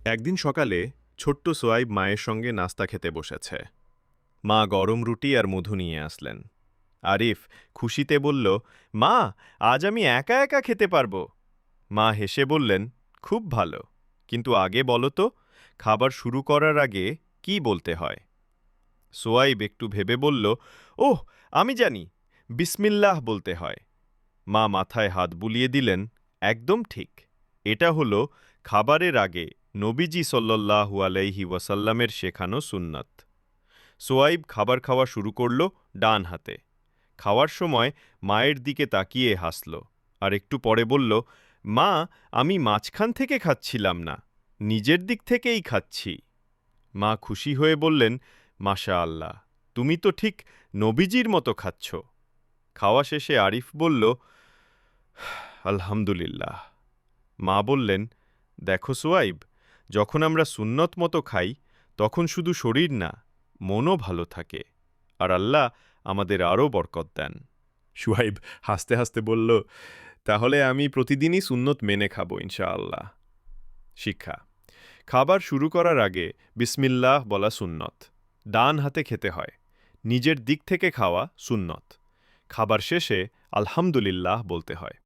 একদিন সকালে ছোট্ট সোয়াইব মায়ের সঙ্গে নাস্তা খেতে বসেছে। মা গরম রুটি আর মধু নিয়ে আসলেন। আরিফ খুশিতে বলল, মা, আজ আমি একা একা খেতে পারবো। মা হেসে বললেন, খুব ভালো, কিন্তু আগে বলো তো, খাবার শুরু করার আগে কি বলতে হয়? সোয়াইব একটু ভেবে বলল, ওহ, আমি জানি, বিসমিল্লাহ বলতে হয়। মা মাথায় হাত বুলিয়ে দিলেন, একদম ঠিক। এটা হলো খাবারের আগে নবীজি সাল্লাল্লাহু আলাইহি ওয়াসাল্লামের শেখানো সুন্নাত। সোয়াইব খাবার খাওয়া শুরু করল ডান হাতে। খাওয়ার সময় মায়ের দিকে তাকিয়ে হাসল, আর একটু পরে বলল, মা, আমি মাঝখান থেকে খাচ্ছিলাম না, নিজের দিক থেকেই খাচ্ছি। মা খুশি হয়ে বললেন, মাশা আল্লাহ, তুমি তো ঠিক নবীজির মতো খাচ্ছ। খাওয়া শেষে আরিফ বলল, আলহামদুলিল্লাহ। মা বললেন, দেখো সোয়াইব, যখন আমরা সুন্নত মতো খাই, তখন শুধু শরীর না, মনও ভালো থাকে, আর আল্লাহ আমাদের আরও বরকত দেন। সোয়াইব হাসতে হাসতে বলল, তাহলে আমি প্রতিদিনই সুন্নত মেনে খাবো ইনশাআল্লাহ। শিক্ষা: খাবার শুরু করার আগে বিসমিল্লাহ বলা সুন্নত। ডান হাতে খেতে হয়। নিজের দিক থেকে খাওয়া সুন্নত। খাবার শেষে আলহামদুলিল্লাহ বলতে হয়।